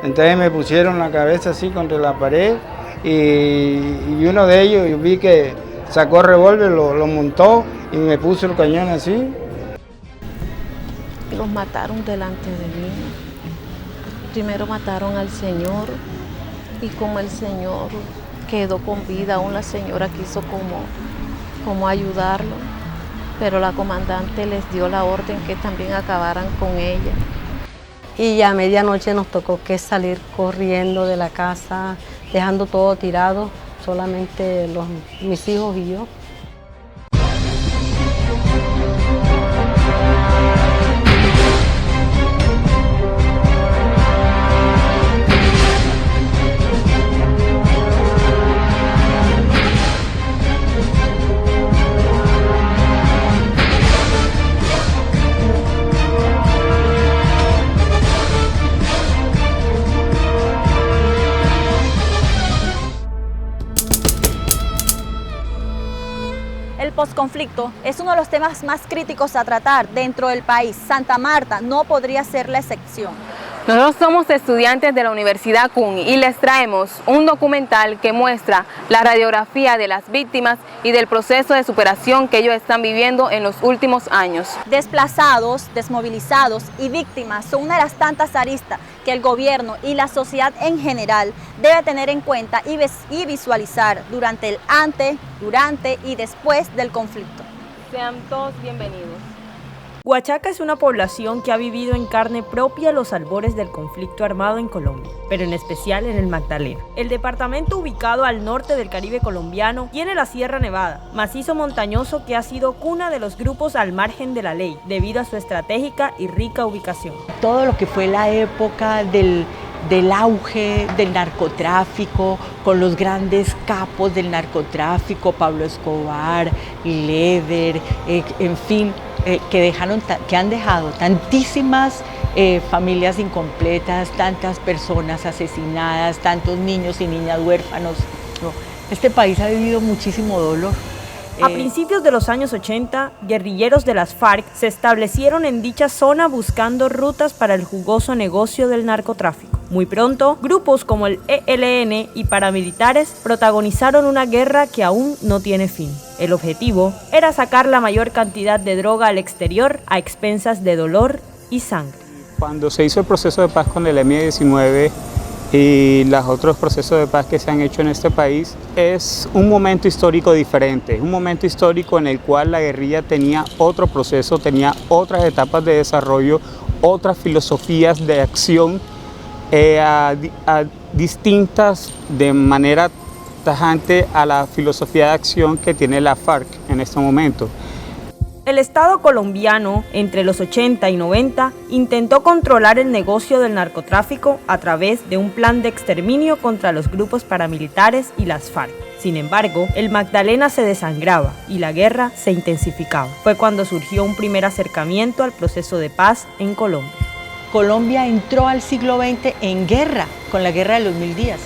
Entonces me pusieron la cabeza así contra la pared y uno de ellos yo vi que sacó el revólver, lo montó y me puso el cañón así. Los mataron delante de mí. Primero mataron al señor y como el señor quedó con vida, aún la señora quiso como ayudarlo, pero la comandante les dio la orden que también acabaran con ella. Y ya a medianoche nos tocó que salir corriendo de la casa, dejando todo tirado, solamente mis hijos y yo. El posconflicto es uno de los temas más críticos a tratar dentro del país. Santa Marta no podría ser la excepción. Nosotros somos estudiantes de la Universidad CUNY y les traemos un documental que muestra la radiografía de las víctimas y del proceso de superación que ellos están viviendo en los últimos años. Desplazados, desmovilizados y víctimas son una de las tantas aristas que el gobierno y la sociedad en general debe tener en cuenta y visualizar durante el antes, durante y después del conflicto. Sean todos bienvenidos. Huachaca es una población que ha vivido en carne propia los albores del conflicto armado en Colombia, pero en especial en el Magdalena. El departamento ubicado al norte del Caribe colombiano tiene la Sierra Nevada, macizo montañoso que ha sido cuna de los grupos al margen de la ley, debido a su estratégica y rica ubicación. Todo lo que fue la época del auge del narcotráfico, con los grandes capos del narcotráfico, Pablo Escobar, Leder, en fin, que han dejado tantísimas familias incompletas, tantas personas asesinadas, tantos niños y niñas huérfanos. Este país ha vivido muchísimo dolor. A principios de los años 80, guerrilleros de las FARC se establecieron en dicha zona buscando rutas para el jugoso negocio del narcotráfico. Muy pronto, grupos como el ELN y paramilitares protagonizaron una guerra que aún no tiene fin. El objetivo era sacar la mayor cantidad de droga al exterior a expensas de dolor y sangre. Cuando se hizo el proceso de paz con el M-19 y los otros procesos de paz que se han hecho en este país, es un momento histórico diferente, un momento histórico en el cual la guerrilla tenía otro proceso, tenía otras etapas de desarrollo, otras filosofías de acción distintas de manera tajante a la filosofía de acción que tiene la FARC en este momento. El Estado colombiano, entre los 80 y 90, intentó controlar el negocio del narcotráfico a través de un plan de exterminio contra los grupos paramilitares y las FARC. Sin embargo, el Magdalena se desangraba y la guerra se intensificaba. Fue cuando surgió un primer acercamiento al proceso de paz en Colombia. Colombia entró al siglo XX en guerra, con la guerra de los 1000 días.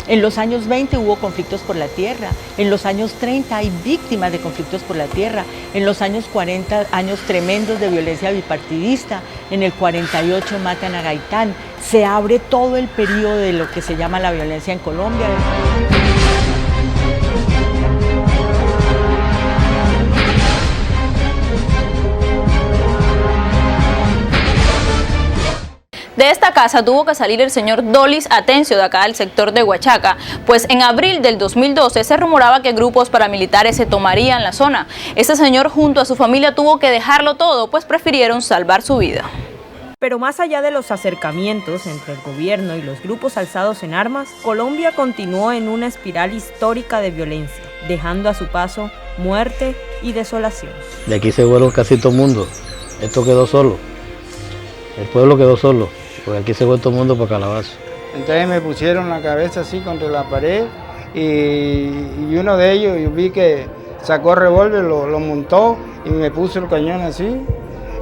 En los años 20 hubo conflictos por la tierra, en los años 30 hay víctimas de conflictos por la tierra, en los años 40 años tremendos de violencia bipartidista, en el 48 matan a Gaitán, se abre todo el periodo de lo que se llama la violencia en Colombia. De esta casa tuvo que salir el señor Dolis Atencio de acá del sector de Huachaca, pues en abril del 2012 se rumoraba que grupos paramilitares se tomarían la zona. Este señor junto a su familia tuvo que dejarlo todo, pues prefirieron salvar su vida. Pero más allá de los acercamientos entre el gobierno y los grupos alzados en armas, Colombia continuó en una espiral histórica de violencia, dejando a su paso muerte y desolación. De aquí se fueron casi todo el mundo, esto quedó solo, el pueblo quedó solo. Porque aquí se fue todo el mundo para Calabazo. Entonces me pusieron la cabeza así contra la pared y uno de ellos yo vi que sacó el revólver, lo montó y me puso el cañón así,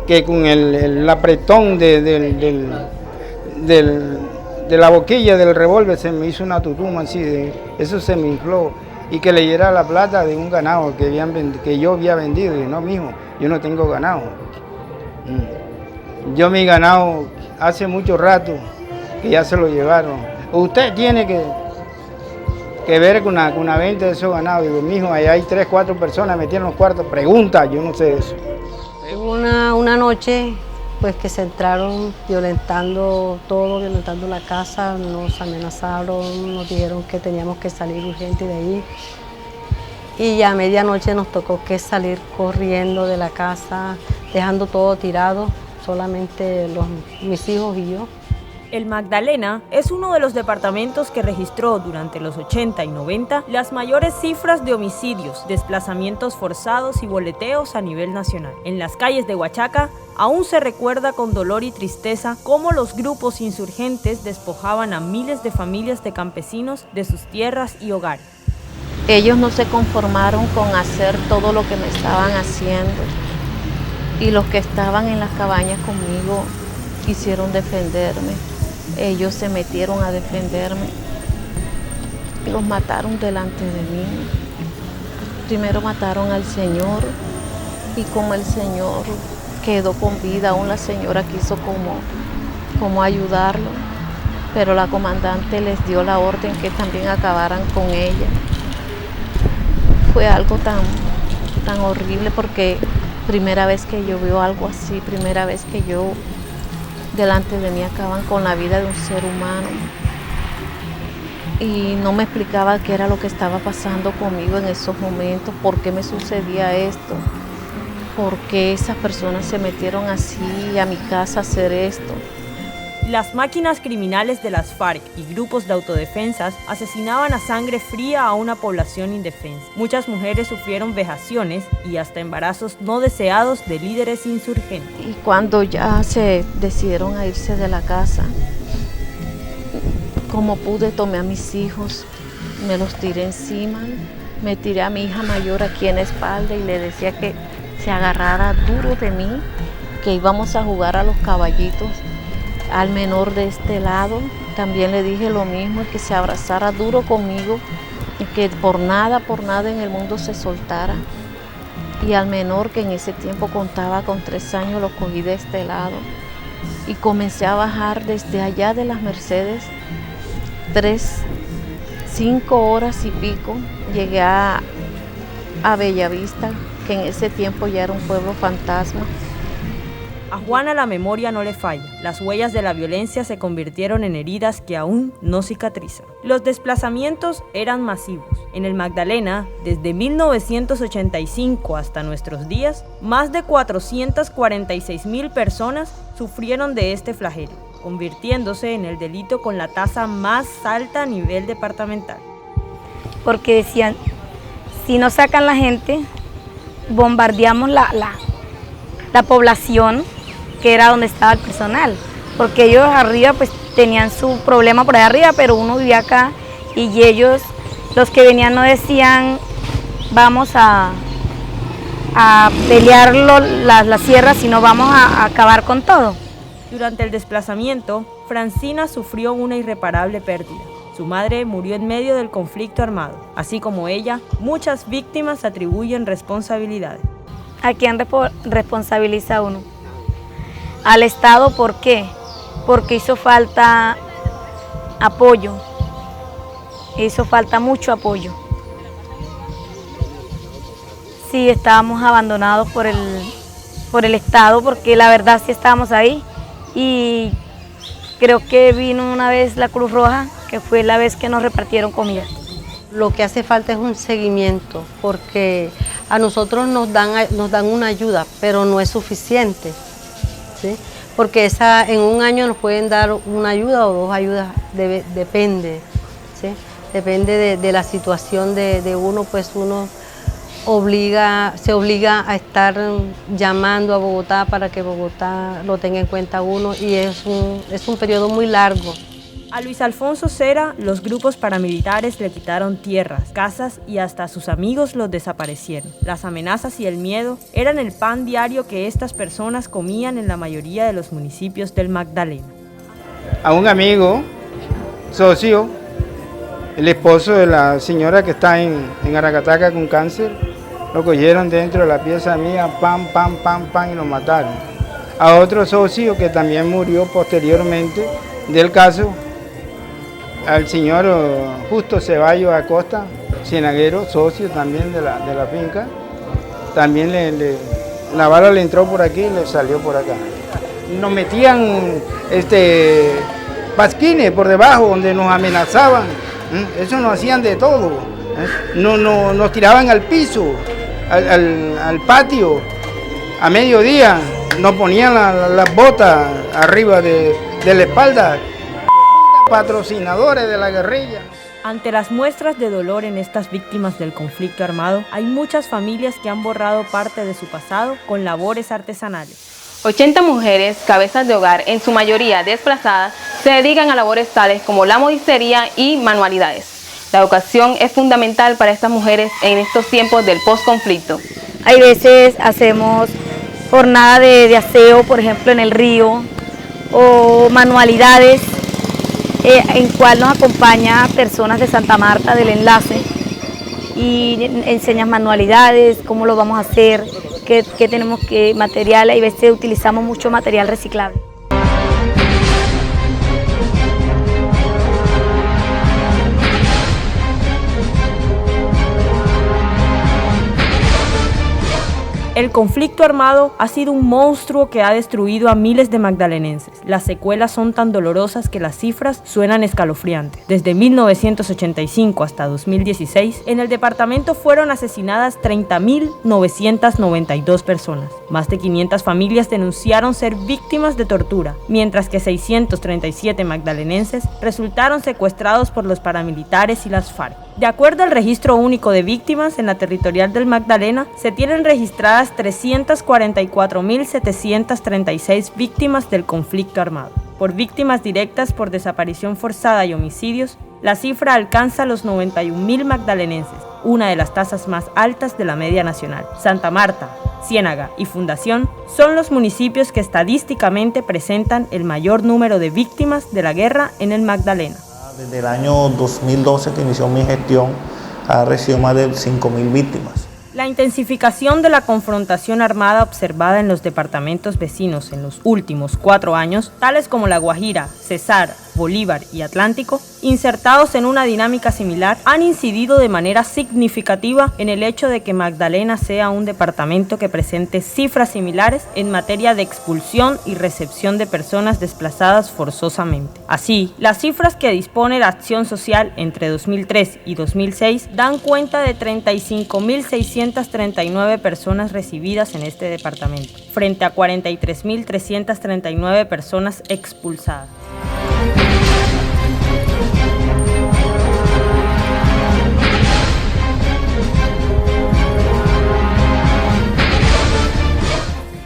que con el apretón de la boquilla del revólver se me hizo una tutuma así, eso se me infló, y que le diera la plata de un ganado que yo había vendido, y no mijo, yo no tengo ganado. Yo mi ganado hace mucho rato que ya se lo llevaron. Usted tiene que ver con una venta de esos ganados. Digo, mijo, allá hay 3, 4 personas metieron los cuartos. Pregunta, yo no sé eso. Hubo una noche pues que se entraron violentando todo, violentando la casa, nos amenazaron, nos dijeron que teníamos que salir urgente de ahí. Y ya a medianoche nos tocó que salir corriendo de la casa, dejando todo tirado, solamente mis hijos y yo. El Magdalena es uno de los departamentos que registró durante los 80 y 90 las mayores cifras de homicidios, desplazamientos forzados y boleteos a nivel nacional. En las calles de Huachaca aún se recuerda con dolor y tristeza cómo los grupos insurgentes despojaban a miles de familias de campesinos de sus tierras y hogares. Ellos no se conformaron con hacer todo lo que me estaban haciendo y los que estaban en las cabañas conmigo quisieron defenderme. Ellos se metieron a defenderme y los mataron delante de mí. Primero mataron al señor y como el señor quedó con vida, aún la señora quiso como ayudarlo, pero la comandante les dio la orden que también acabaran con ella. Fue algo tan horrible porque primera vez que yo veo algo así, primera vez que yo delante de mí acaban con la vida de un ser humano y no me explicaba qué era lo que estaba pasando conmigo en esos momentos, por qué me sucedía esto, por qué esas personas se metieron así a mi casa a hacer esto. Las máquinas criminales de las FARC y grupos de autodefensas asesinaban a sangre fría a una población indefensa. Muchas mujeres sufrieron vejaciones y hasta embarazos no deseados de líderes insurgentes. Y cuando ya se decidieron a irse de la casa, como pude, tomé a mis hijos, me los tiré encima, me tiré a mi hija mayor aquí en la espalda y le decía que se agarrara duro de mí, que íbamos a jugar a los caballitos. Al menor de este lado también le dije lo mismo, que se abrazara duro conmigo y que por nada en el mundo se soltara. Y al menor, que en ese tiempo contaba con 3 años, lo cogí de este lado y comencé a bajar desde allá de las Mercedes, 5 horas y pico, llegué a Bellavista, que en ese tiempo ya era un pueblo fantasma. A Juana la memoria no le falla. Las huellas de la violencia se convirtieron en heridas que aún no cicatrizan. Los desplazamientos eran masivos. En el Magdalena, desde 1985 hasta nuestros días, más de 446,000 personas sufrieron de este flagelo, convirtiéndose en el delito con la tasa más alta a nivel departamental. Porque decían, si no sacan la gente, bombardeamos la población, que era donde estaba el personal, porque ellos arriba pues tenían su problema por ahí arriba, pero uno vivía acá y ellos, los que venían, no decían vamos a pelear las sierras, sino vamos a acabar con todo. Durante el desplazamiento, Francina sufrió una irreparable pérdida. Su madre murió en medio del conflicto armado. Así como ella, muchas víctimas atribuyen responsabilidades. ¿A quién responsabiliza uno? Al Estado, ¿por qué? Porque hizo falta apoyo, hizo falta mucho apoyo. Sí, estábamos abandonados por el Estado, porque la verdad sí estábamos ahí, y creo que vino una vez la Cruz Roja, que fue la vez que nos repartieron comida. Lo que hace falta es un seguimiento, porque a nosotros nos dan una ayuda, pero no es suficiente, ¿sí? Porque en un año nos pueden dar una ayuda o 2 ayudas, depende, ¿sí? Depende de la situación de uno, pues uno se obliga a estar llamando a Bogotá para que Bogotá lo tenga en cuenta uno, y es un periodo muy largo. A Luis Alfonso Cera, los grupos paramilitares le quitaron tierras, casas y hasta a sus amigos los desaparecieron. Las amenazas y el miedo eran el pan diario que estas personas comían en la mayoría de los municipios del Magdalena. A un amigo, socio, el esposo de la señora que está en Aracataca con cáncer, lo cogieron dentro de la pieza mía, pam, y lo mataron. A otro socio que también murió posteriormente, del caso al señor Justo Ceballos Acosta, cienaguero, socio también de la finca. También la bala le entró por aquí y le salió por acá. Nos metían pasquines por debajo donde nos amenazaban. Eso nos hacían de todo. Nos tiraban al piso, al patio. A mediodía nos ponían las botas arriba de la espalda. Patrocinadores de la guerrilla. Ante las muestras de dolor en estas víctimas del conflicto armado, hay muchas familias que han borrado parte de su pasado con labores artesanales. 80 mujeres, cabezas de hogar, en su mayoría desplazadas, se dedican a labores tales como la modistería y manualidades. La educación es fundamental para estas mujeres en estos tiempos del postconflicto. Hay veces hacemos jornada de aseo, por ejemplo, en el río, o manualidades, en cual nos acompaña personas de Santa Marta del enlace y enseñan manualidades, cómo lo vamos a hacer, qué tenemos que material, y a veces utilizamos mucho material reciclable. El conflicto armado ha sido un monstruo que ha destruido a miles de magdalenenses. Las secuelas son tan dolorosas que las cifras suenan escalofriantes. Desde 1985 hasta 2016, en el departamento fueron asesinadas 30.992 personas. Más de 500 familias denunciaron ser víctimas de tortura, mientras que 637 magdalenenses resultaron secuestrados por los paramilitares y las FARC. De acuerdo al Registro Único de Víctimas, en la territorial del Magdalena se tienen registradas 344.736 víctimas del conflicto armado. Por víctimas directas por desaparición forzada y homicidios, la cifra alcanza los 91.000 magdalenenses, una de las tasas más altas de la media nacional. Santa Marta, Ciénaga y Fundación son los municipios que estadísticamente presentan el mayor número de víctimas de la guerra en el Magdalena. Desde el año 2012 que inició mi gestión, ha recibido más de 5.000 víctimas. La intensificación de la confrontación armada observada en los departamentos vecinos en los últimos 4 años, tales como La Guajira, Cesar, Bolívar y Atlántico, insertados en una dinámica similar, han incidido de manera significativa en el hecho de que Magdalena sea un departamento que presente cifras similares en materia de expulsión y recepción de personas desplazadas forzosamente. Así, las cifras que dispone la acción social entre 2003 y 2006 dan cuenta de 35.639 personas recibidas en este departamento, frente a 43.339 personas expulsadas.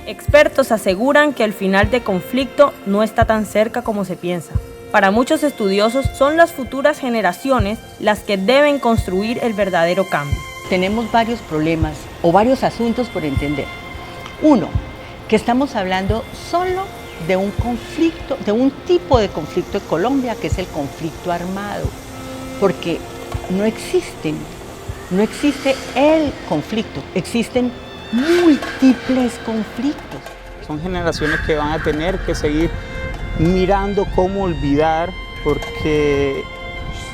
Expertos aseguran que el final de conflicto no está tan cerca como se piensa. Para muchos estudiosos, son las futuras generaciones las que deben construir el verdadero cambio. Tenemos varios problemas o varios asuntos por entender. Uno, que estamos hablando solo de un conflicto, de un tipo de conflicto en Colombia, que es el conflicto armado, porque no existe el conflicto, existen múltiples conflictos. Son generaciones que van a tener que seguir mirando cómo olvidar, porque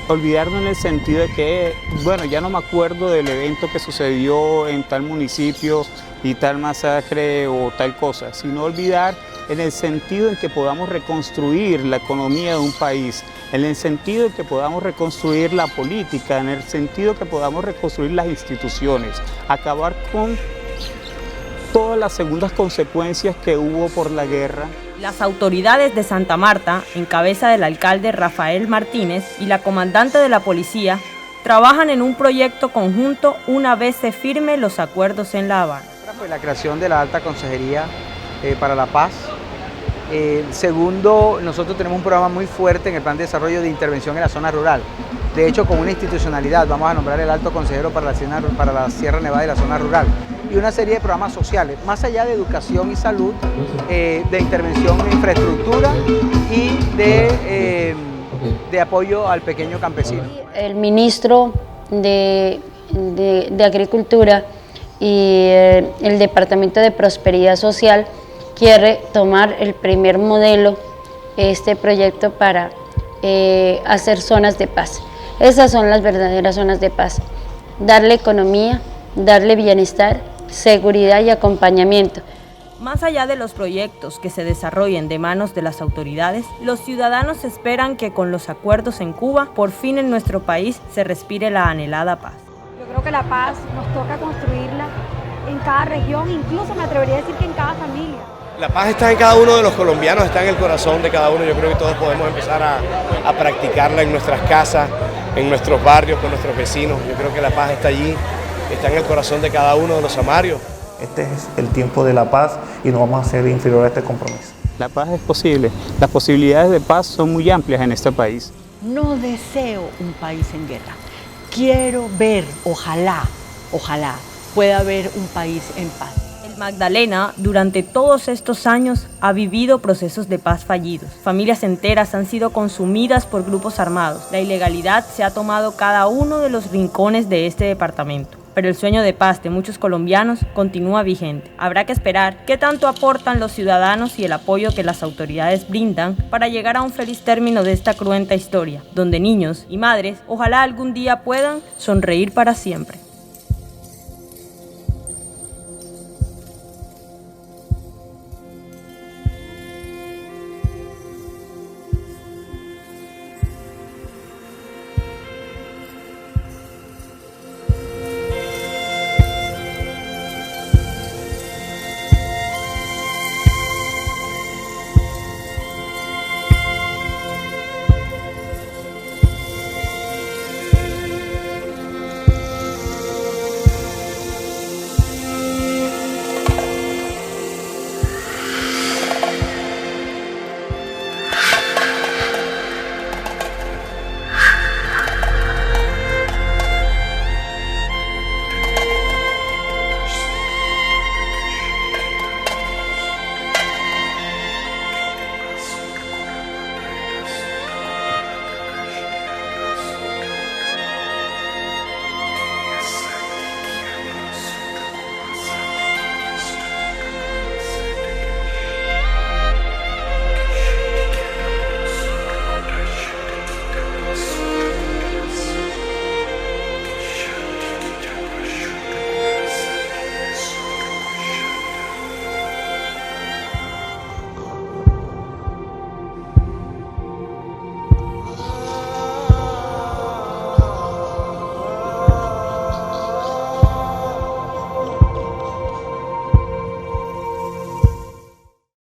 olvidarnos en el sentido de que, bueno, ya no me acuerdo del evento que sucedió en tal municipio y tal masacre o tal cosa, sino olvidar en el sentido en que podamos reconstruir la economía de un país, en el sentido en que podamos reconstruir la política, en el sentido que podamos reconstruir las instituciones, acabar con todas las segundas consecuencias que hubo por la guerra. Las autoridades de Santa Marta, en cabeza del alcalde Rafael Martínez y la comandante de la policía, trabajan en un proyecto conjunto una vez se firmen los acuerdos en La Habana. La creación de la Alta Consejería para la Paz. Segundo, nosotros tenemos un programa muy fuerte en el Plan de Desarrollo de Intervención en la Zona Rural. De hecho, con una institucionalidad, vamos a nombrar el Alto Consejero para la Sierra Nevada y la Zona Rural. Y una serie de programas sociales, más allá de educación y salud, de intervención en infraestructura y de apoyo al pequeño campesino. El ministro de Agricultura y el Departamento de Prosperidad Social quiere tomar el primer modelo este proyecto para hacer zonas de paz. Esas son las verdaderas zonas de paz. Darle economía, darle bienestar, seguridad y acompañamiento. Más allá de los proyectos que se desarrollen de manos de las autoridades, los ciudadanos esperan que con los acuerdos en Cuba, por fin en nuestro país se respire la anhelada paz. Yo creo que la paz nos toca construirla en cada región, incluso me atrevería a decir que en cada familia. La paz está en cada uno de los colombianos, está en el corazón de cada uno. Yo creo que todos podemos empezar a practicarla en nuestras casas, en nuestros barrios, con nuestros vecinos. Yo creo que la paz está allí, está en el corazón de cada uno de los amarios. Este es el tiempo de la paz y no vamos a ser inferior a este compromiso. La paz es posible. Las posibilidades de paz son muy amplias en este país. No deseo un país en guerra. Quiero ver, ojalá pueda haber un país en paz. El Magdalena, durante todos estos años, ha vivido procesos de paz fallidos. Familias enteras han sido consumidas por grupos armados. La ilegalidad se ha tomado cada uno de los rincones de este departamento. Pero el sueño de paz de muchos colombianos continúa vigente. Habrá que esperar qué tanto aportan los ciudadanos y el apoyo que las autoridades brindan para llegar a un feliz término de esta cruenta historia, donde niños y madres ojalá algún día puedan sonreír para siempre.